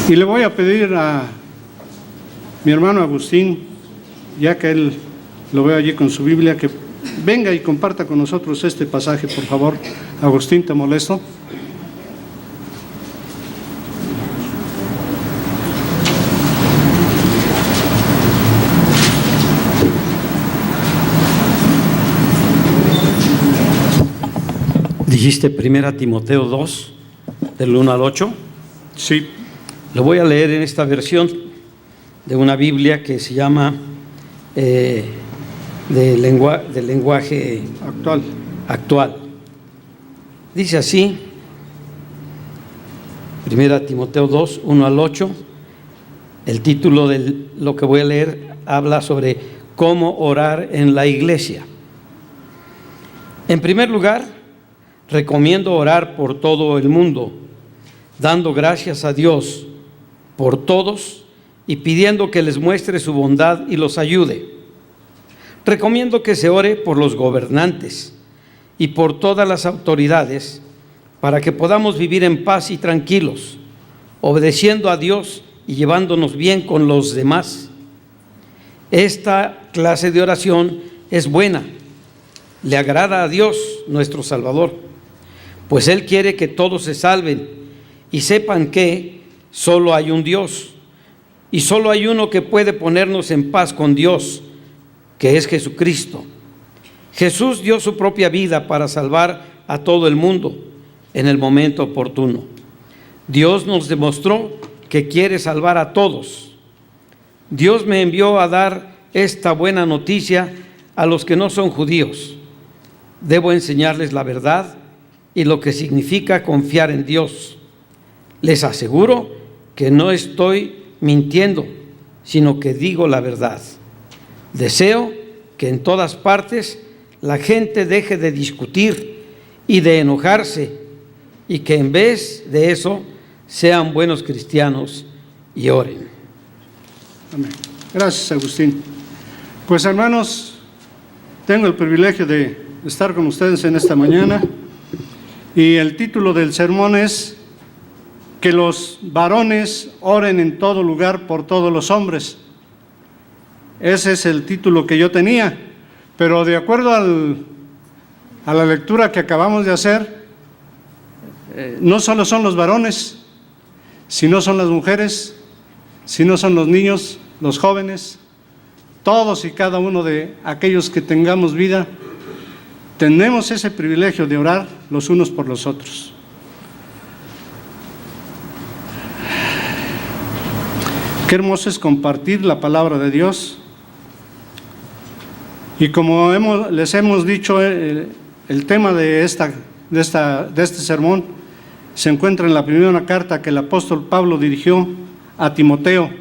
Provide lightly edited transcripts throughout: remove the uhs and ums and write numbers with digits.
Y le voy a pedir a mi hermano Agustín, ya que él lo veo allí con su Biblia, que venga y comparta con nosotros este pasaje, por favor. Agustín, ¿te molesto? Dijiste 1 Timoteo 2, del 1 al 8. Sí. Lo voy a leer en esta versión de una Biblia que se llama de lenguaje actual. Dice así, 1 Timoteo 2, 1 al 8. El título de lo que voy a leer habla sobre cómo orar en la iglesia. En primer lugar, recomiendo orar por todo el mundo, dando gracias a Dios por todos y pidiendo que les muestre su bondad y los ayude. Recomiendo que se ore por los gobernantes y por todas las autoridades para que podamos vivir en paz y tranquilos, obedeciendo a Dios y llevándonos bien con los demás. Esta clase de oración es buena, le agrada a Dios, nuestro Salvador, pues Él quiere que todos se salven y sepan que solo hay un Dios y solo hay uno que puede ponernos en paz con Dios, que es Jesucristo. Jesús dio su propia vida para salvar a todo el mundo en el momento oportuno. Dios nos demostró que quiere salvar a todos. Dios me envió a dar esta buena noticia a los que no son judíos. Debo enseñarles la verdad y lo que significa confiar en Dios. Les aseguro que no estoy mintiendo, sino que digo la verdad. Deseo que en todas partes la gente deje de discutir y de enojarse y que en vez de eso sean buenos cristianos y oren. Amén. Gracias, Agustín. Pues, hermanos, tengo el privilegio de estar con ustedes en esta mañana y el título del sermón es que los varones oren en todo lugar por todos los hombres. Ese es el título que yo tenía, pero de acuerdo a la lectura que acabamos de hacer, no solo son los varones, sino son las mujeres, sino son los niños, los jóvenes, todos y cada uno de aquellos que tengamos vida, tenemos ese privilegio de orar los unos por los otros. Qué hermoso es compartir la palabra de Dios. Y como les hemos dicho, el tema de este sermón se encuentra en la primera carta que el apóstol Pablo dirigió a Timoteo.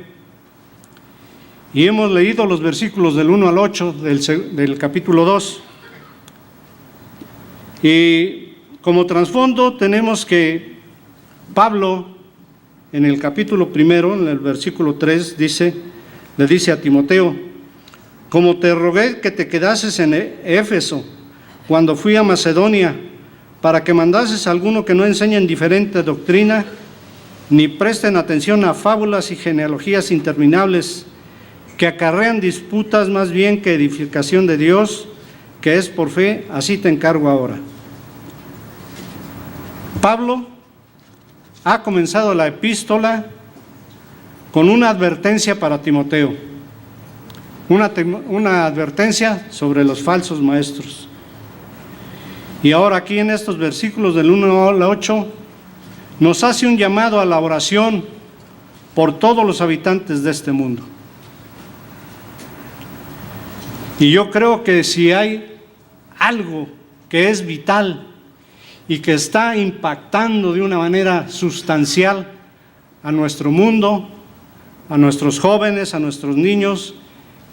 Y hemos leído los versículos del 1 al 8 del capítulo 2. Y como trasfondo tenemos que Pablo, en el capítulo 1, en el versículo 3, le dice a Timoteo: como te rogué que te quedases en Éfeso cuando fui a Macedonia, para que mandases a alguno que no enseñen diferente doctrina, ni presten atención a fábulas y genealogías interminables, que acarrean disputas más bien que edificación de Dios, que es por fe, así te encargo ahora. Pablo ha comenzado la epístola con una advertencia para Timoteo, una advertencia sobre los falsos maestros. Y ahora aquí en estos versículos del 1 al 8 nos hace un llamado a la oración por todos los habitantes de este mundo. Y yo creo que si hay algo que es vital y que está impactando de una manera sustancial a nuestro mundo, a nuestros jóvenes, a nuestros niños,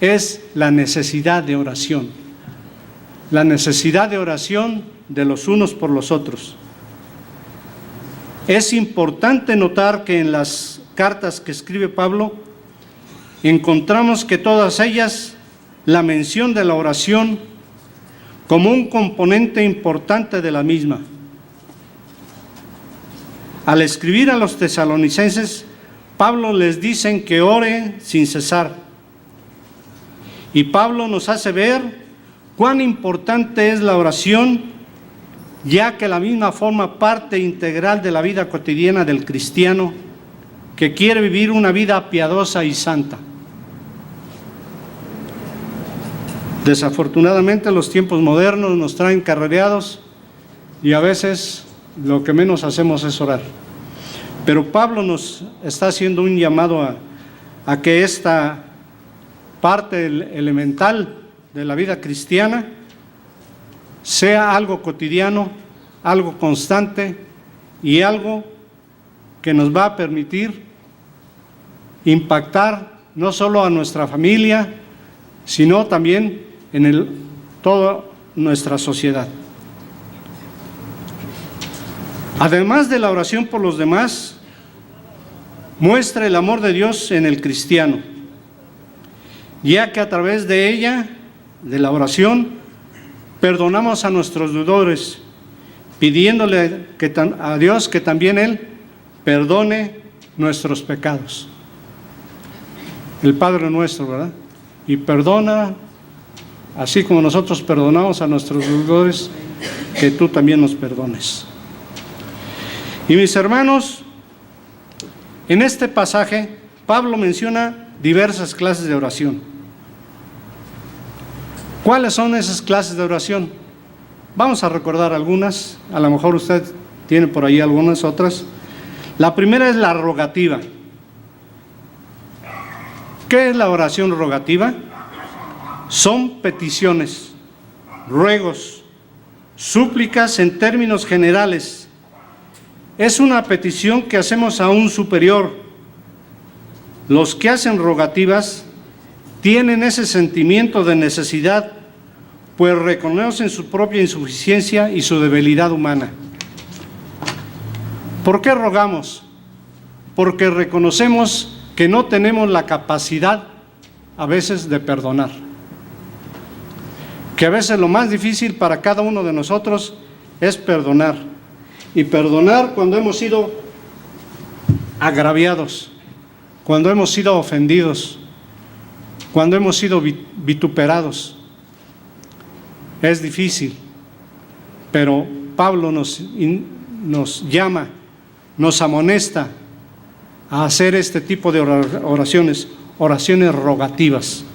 es la necesidad de oración. La necesidad de oración de los unos por los otros. Es importante notar que en las cartas que escribe Pablo encontramos que todas ellas la mención de la oración como un componente importante de la misma. Al escribir a los tesalonicenses, Pablo les dice que oren sin cesar. Y Pablo nos hace ver cuán importante es la oración, ya que la misma forma parte integral de la vida cotidiana del cristiano que quiere vivir una vida piadosa y santa. Desafortunadamente los tiempos modernos nos traen carrereados y a veces lo que menos hacemos es orar. Pero Pablo nos está haciendo un llamado a que esta parte elemental de la vida cristiana sea algo cotidiano, algo constante y algo que nos va a permitir impactar no solo a nuestra familia, sino también en toda nuestra sociedad. Además de la oración por los demás, muestra el amor de Dios en el cristiano, ya que a través de ella, de la oración, perdonamos a nuestros deudores, pidiéndole a Dios que también Él perdone nuestros pecados. El Padre nuestro, ¿verdad? Y perdona, así como nosotros perdonamos a nuestros deudores, que tú también nos perdones. Y mis hermanos, en este pasaje, Pablo menciona diversas clases de oración. ¿Cuáles son esas clases de oración? Vamos a recordar algunas, a lo mejor usted tiene por ahí algunas otras. La primera es la rogativa. ¿Qué es la oración rogativa? Son peticiones, ruegos, súplicas en términos generales. Es una petición que hacemos a un superior. Los que hacen rogativas tienen ese sentimiento de necesidad, pues reconocen su propia insuficiencia y su debilidad humana. ¿Por qué rogamos? Porque reconocemos que no tenemos la capacidad a veces de perdonar. Que a veces lo más difícil para cada uno de nosotros es perdonar. Y perdonar cuando hemos sido agraviados, cuando hemos sido ofendidos, cuando hemos sido vituperados. Es difícil, pero Pablo nos llama, nos amonesta a hacer este tipo de oraciones, oraciones rogativas.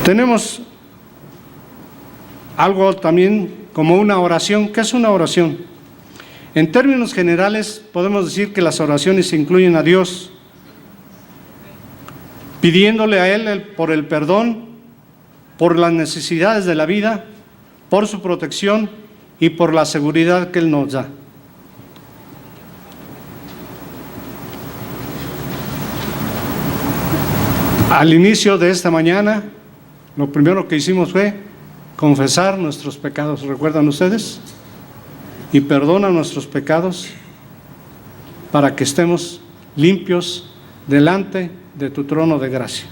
Tenemos algo también como una oración. ¿Qué es una oración? En términos generales podemos decir que las oraciones incluyen a Dios, pidiéndole a Él por el perdón, por las necesidades de la vida, por su protección y por la seguridad que Él nos da. Al inicio de esta mañana, lo primero que hicimos fue confesar nuestros pecados, ¿recuerdan ustedes? Y perdona nuestros pecados para que estemos limpios delante de tu trono de gracia.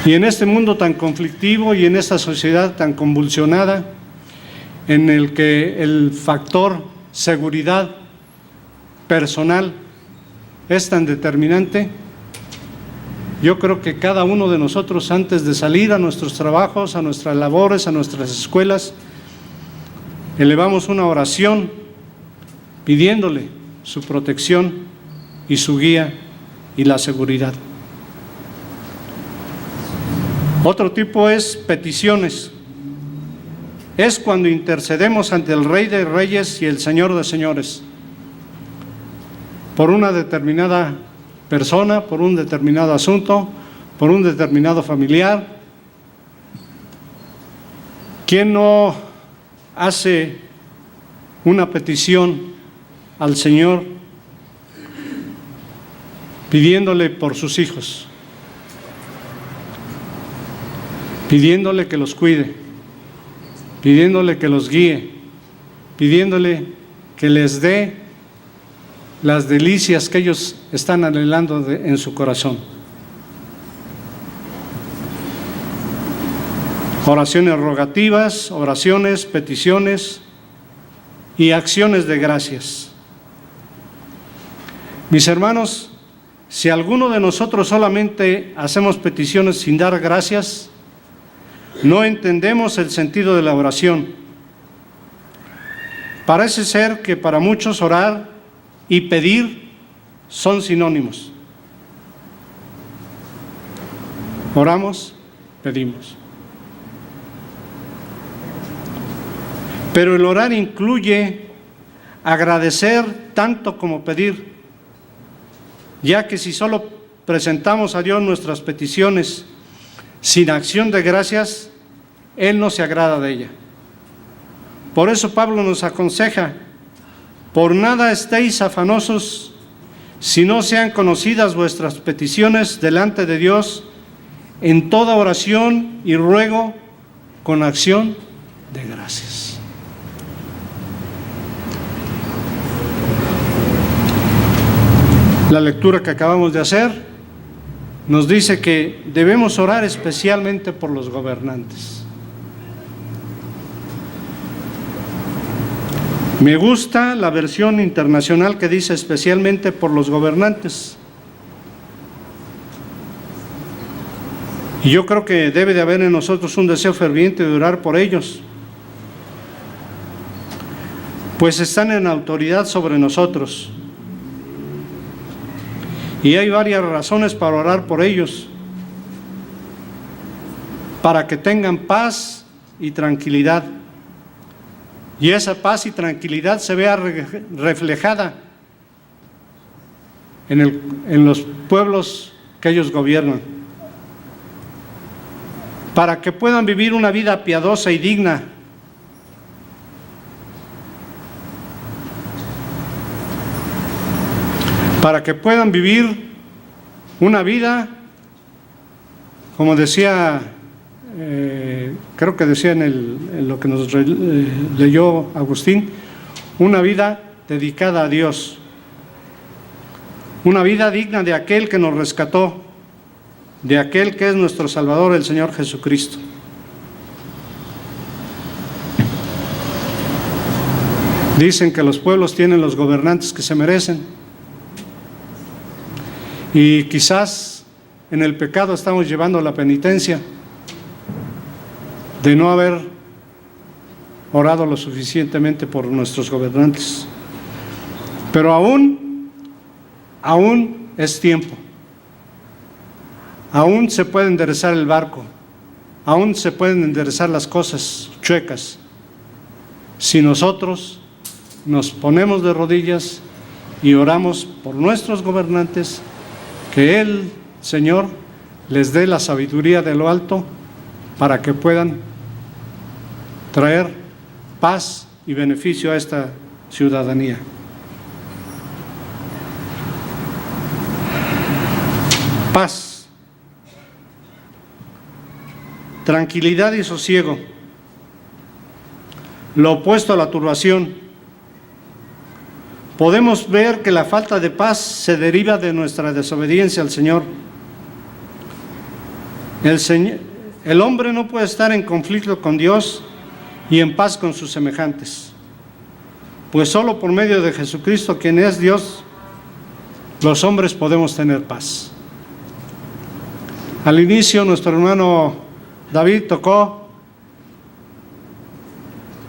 Y en este mundo tan conflictivo y en esta sociedad tan convulsionada, en el que el factor seguridad personal es tan determinante, yo creo que cada uno de nosotros, antes de salir a nuestros trabajos, a nuestras labores, a nuestras escuelas, elevamos una oración pidiéndole su protección y su guía y la seguridad. Otro tipo es peticiones. Es cuando intercedemos ante el Rey de Reyes y el Señor de Señores por una determinada persona, por un determinado asunto, por un determinado familiar. ¿Quién no hace una petición al Señor pidiéndole por sus hijos, pidiéndole que los cuide, pidiéndole que los guíe, pidiéndole que les dé las delicias que ellos están anhelando en su corazón? Oraciones rogativas, oraciones, peticiones, y acciones de gracias. Mis hermanos, si alguno de nosotros solamente hacemos peticiones sin dar gracias, no entendemos el sentido de la oración. Parece ser que para muchos orar y pedir son sinónimos. Oramos, pedimos. Pero el orar incluye agradecer tanto como pedir, ya que si solo presentamos a Dios nuestras peticiones sin acción de gracias, Él no se agrada de ella. Por eso Pablo nos aconseja: por nada estéis afanosos, si no sean conocidas vuestras peticiones delante de Dios en toda oración y ruego con acción de gracias. La lectura que acabamos de hacer nos dice que debemos orar especialmente por los gobernantes. Me gusta la versión internacional que dice especialmente por los gobernantes. Y yo creo que debe de haber en nosotros un deseo ferviente de orar por ellos, pues están en autoridad sobre nosotros. Y hay varias razones para orar por ellos: para que tengan paz y tranquilidad, y esa paz y tranquilidad se vea reflejada en los pueblos que ellos gobiernan, para que puedan vivir una vida piadosa y digna, para que puedan vivir una vida, como decía, creo que decía en lo que nos leyó Agustín, una vida dedicada a Dios, una vida digna de aquel que nos rescató, de aquel que es nuestro Salvador, el Señor Jesucristo. Dicen que los pueblos tienen los gobernantes que se merecen, y quizás en el pecado estamos llevando la penitencia de no haber orado lo suficientemente por nuestros gobernantes. Pero aún es tiempo. Aún se puede enderezar el barco, aún se pueden enderezar las cosas chuecas, si nosotros nos ponemos de rodillas y oramos por nuestros gobernantes, que el Señor les dé la sabiduría de lo alto para que puedan traer paz y beneficio a esta ciudadanía. Paz, tranquilidad y sosiego, lo opuesto a la turbación. Podemos ver que la falta de paz se deriva de nuestra desobediencia al Señor. El hombre no puede estar en conflicto con Dios y en paz con sus semejantes, pues solo por medio de Jesucristo, quien es Dios, los hombres podemos tener paz. Al inicio, nuestro hermano David tocó: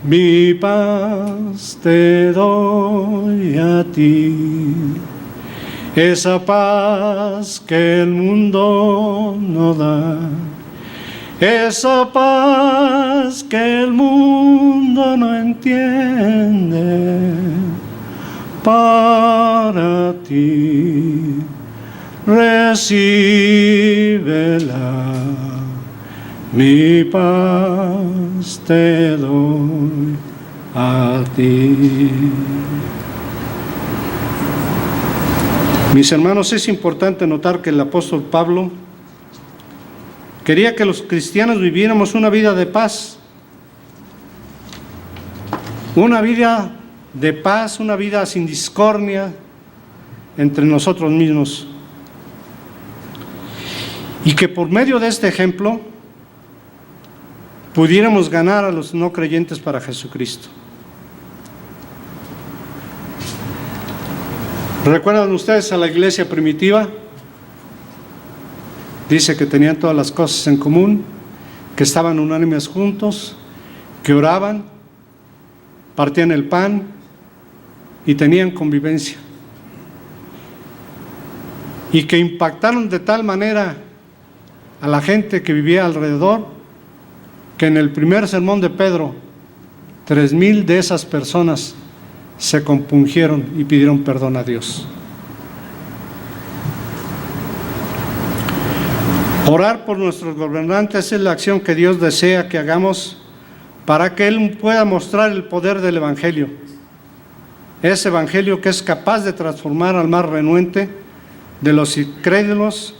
mi paz te doy a ti, esa paz que el mundo no da, esa paz que el mundo no entiende, para ti recíbela. Mi paz te doy a ti. Mis hermanos, es importante notar que el apóstol Pablo quería que los cristianos viviéramos una vida de paz, una vida de paz, una vida sin discordia entre nosotros mismos, y que por medio de este ejemplo pudiéramos ganar a los no creyentes para Jesucristo. ¿Recuerdan ustedes a la iglesia primitiva? Dice que tenían todas las cosas en común, que estaban unánimes juntos, que oraban, partían el pan y tenían convivencia. Y que impactaron de tal manera a la gente que vivía alrededor, que en el primer sermón de Pedro, 3,000 de esas personas se compungieron y pidieron perdón a Dios. Orar por nuestros gobernantes es la acción que Dios desea que hagamos para que Él pueda mostrar el poder del Evangelio. Ese Evangelio que es capaz de transformar al más renuente de los incrédulos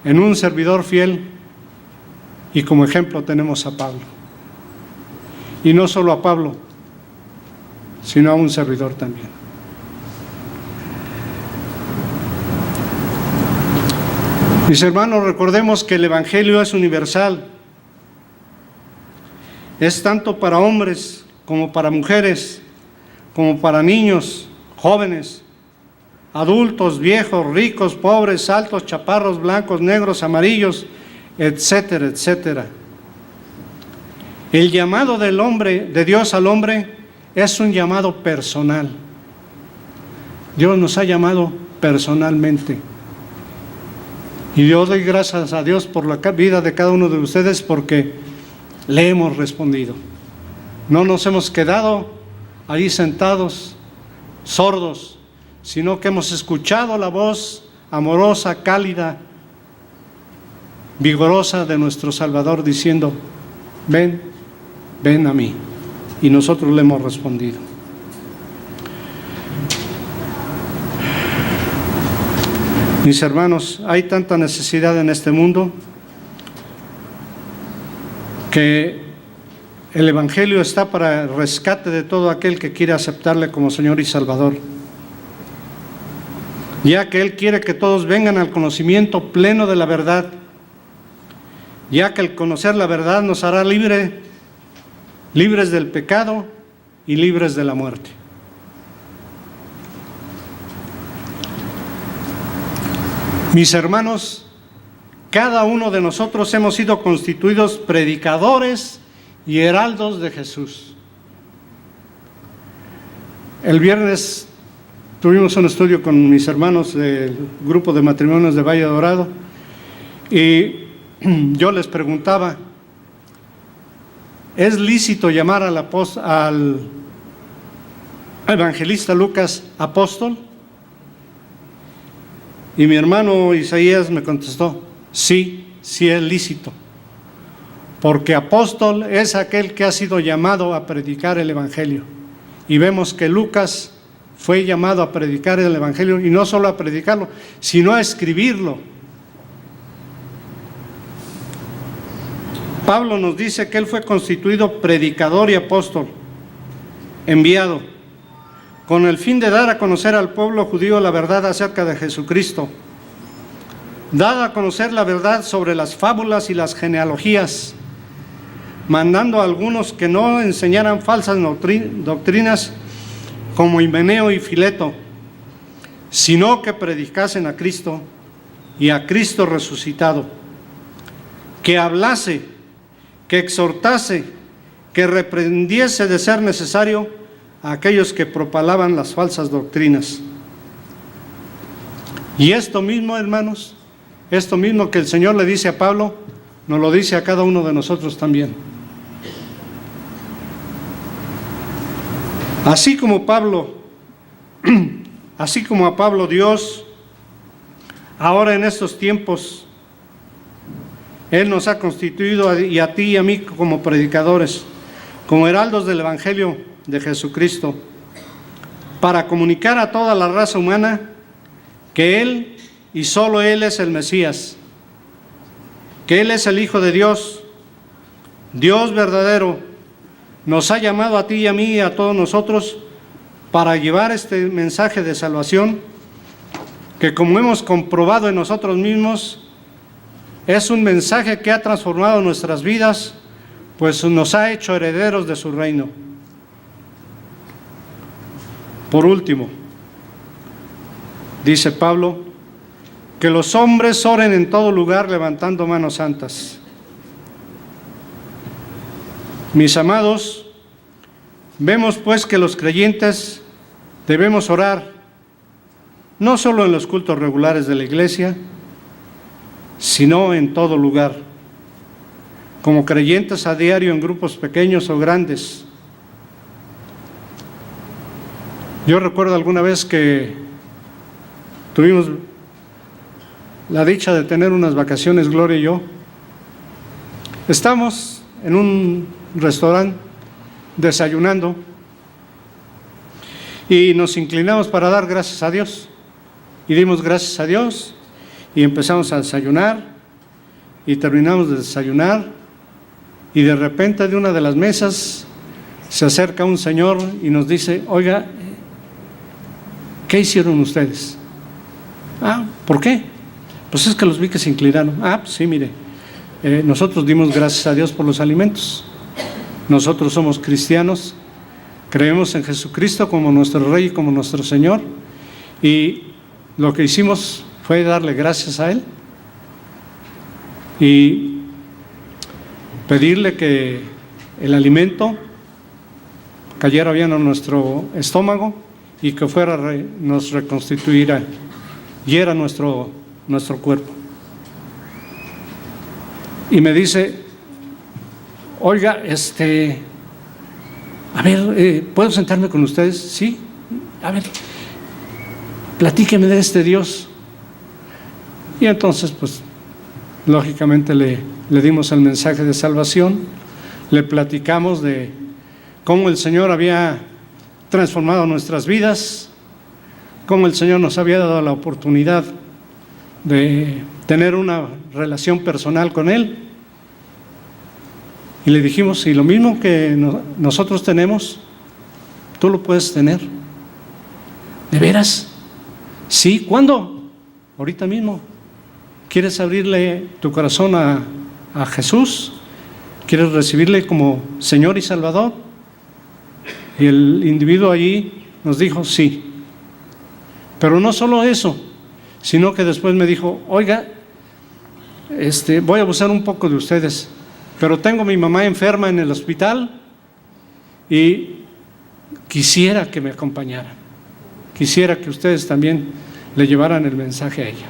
en un servidor fiel. Y como ejemplo tenemos a Pablo. Y no solo a Pablo, sino a un servidor también. Mis hermanos, recordemos que el Evangelio es universal. Es tanto para hombres como para mujeres, como para niños, jóvenes, adultos, viejos, ricos, pobres, altos, chaparros, blancos, negros, amarillos, etcétera, etcétera. El llamado del hombre, de Dios al hombre, es un llamado personal. Dios nos ha llamado personalmente. Y yo doy gracias a Dios por la vida de cada uno de ustedes porque le hemos respondido. No nos hemos quedado ahí sentados, sordos, sino que hemos escuchado la voz amorosa, cálida, vigorosa de nuestro Salvador diciendo: ven, ven a mí. Y nosotros le hemos respondido. Mis hermanos, hay tanta necesidad en este mundo que el Evangelio está para el rescate de todo aquel que quiere aceptarle como Señor y Salvador, ya que Él quiere que todos vengan al conocimiento pleno de la verdad, ya que el conocer la verdad nos hará libres del pecado y libres de la muerte. Mis hermanos, cada uno de nosotros hemos sido constituidos predicadores y heraldos de Jesús. El viernes tuvimos un estudio con mis hermanos del grupo de matrimonios de Valle Dorado y yo les preguntaba: ¿es lícito llamar al evangelista Lucas apóstol? Y mi hermano Isaías me contestó: sí, sí es lícito, porque apóstol es aquel que ha sido llamado a predicar el Evangelio. Y vemos que Lucas fue llamado a predicar el Evangelio, y no solo a predicarlo, sino a escribirlo. Pablo nos dice que él fue constituido predicador y apóstol, enviado, con el fin de dar a conocer al pueblo judío la verdad acerca de Jesucristo, dar a conocer la verdad sobre las fábulas y las genealogías, mandando a algunos que no enseñaran falsas doctrinas como Himeneo y Fileto, sino que predicasen a Cristo y a Cristo resucitado, que hablase, que exhortase, que reprendiese de ser necesario a aquellos que propalaban las falsas doctrinas. Y esto mismo, hermanos, esto mismo que el Señor le dice a Pablo, nos lo dice a cada uno de nosotros también. Así como a Pablo Dios, ahora en estos tiempos, Él nos ha constituido y a ti y a mí como predicadores, como heraldos del Evangelio de Jesucristo, para comunicar a toda la raza humana que Él y solo Él es el Mesías, que Él es el Hijo de Dios, Dios verdadero. Nos ha llamado a ti y a mí y a todos nosotros para llevar este mensaje de salvación, que como hemos comprobado en nosotros mismos, es un mensaje que ha transformado nuestras vidas, pues nos ha hecho herederos de su reino. Por último, dice Pablo, que los hombres oren en todo lugar levantando manos santas. Mis amados, vemos pues que los creyentes debemos orar, no solo en los cultos regulares de la iglesia, sino en todo lugar, como creyentes a diario en grupos pequeños o grandes. Yo recuerdo alguna vez que tuvimos la dicha de tener unas vacaciones, Gloria y yo. Estamos en un restaurante desayunando y nos inclinamos para dar gracias a Dios. Y dimos gracias a Dios y empezamos a desayunar y terminamos de desayunar y de repente de una de las mesas se acerca un señor y nos dice: oiga, ¿qué hicieron ustedes? ¿Por qué? Pues es que los vi que se inclinaron. Pues sí, mire, nosotros dimos gracias a Dios por los alimentos. Nosotros somos cristianos, creemos en Jesucristo como nuestro Rey y como nuestro Señor, y lo que hicimos fue darle gracias a Él y pedirle que el alimento cayera bien a nuestro estómago y que nos reconstituyera y era nuestro cuerpo. Y me dice: oiga, a ver, ¿puedo sentarme con ustedes? Sí, a ver, platíqueme de este Dios. Y entonces, pues, lógicamente le dimos el mensaje de salvación, le platicamos de cómo el Señor había transformado nuestras vidas, cómo el Señor nos había dado la oportunidad de tener una relación personal con Él. Y le dijimos: si lo mismo que nosotros tenemos, tú lo puedes tener. ¿De veras? Sí, ¿cuándo? Ahorita mismo. ¿Quieres abrirle tu corazón a Jesús? ¿Quieres recibirle como Señor y Salvador? Y el individuo allí nos dijo: sí. Pero no solo eso, sino que después me dijo: oiga, voy a abusar un poco de ustedes, pero tengo a mi mamá enferma en el hospital y quisiera que me acompañaran. Quisiera que ustedes también le llevaran el mensaje a ella.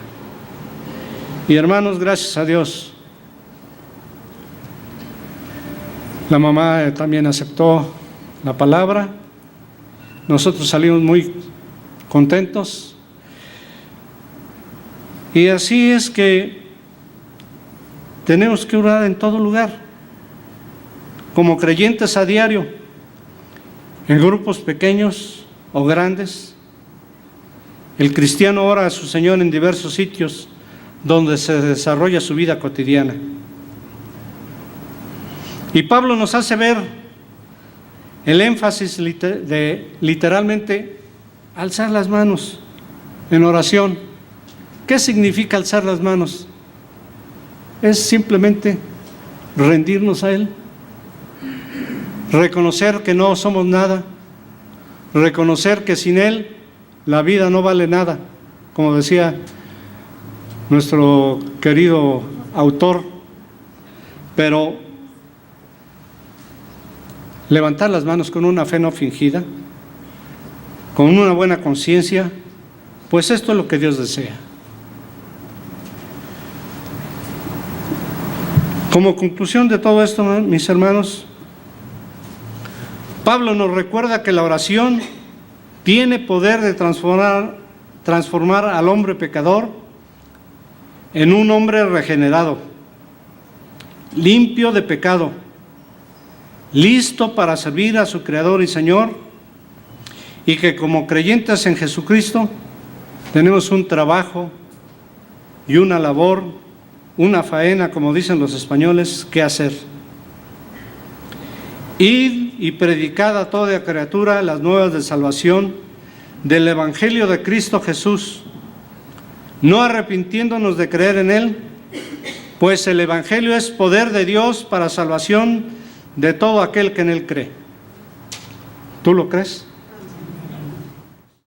Y hermanos, gracias a Dios, la mamá también aceptó la palabra. Nosotros salimos muy contentos. Y así es que tenemos que orar en todo lugar, como creyentes a diario, en grupos pequeños o grandes. El cristiano ora a su Señor en diversos sitios donde se desarrolla su vida cotidiana. Y Pablo nos hace ver el énfasis de literalmente alzar las manos en oración. ¿Qué significa alzar las manos? Es simplemente rendirnos a Él, reconocer que no somos nada, reconocer que sin Él la vida no vale nada, como decía nuestro querido autor. Pero levantar las manos con una fe no fingida, con una buena conciencia, pues esto es lo que Dios desea. Como conclusión de todo esto, mis hermanos, Pablo nos recuerda que la oración tiene poder de transformar al hombre pecador en un hombre regenerado, limpio de pecado, listo para servir a su Creador y Señor, y que como creyentes en Jesucristo tenemos un trabajo y una labor, una faena, como dicen los españoles, que hacer. Id y predicad a toda criatura las nuevas de salvación del Evangelio de Cristo Jesús, no arrepintiéndonos de creer en Él, pues el Evangelio es poder de Dios para salvación de todo aquel que en Él cree. ¿Tú lo crees?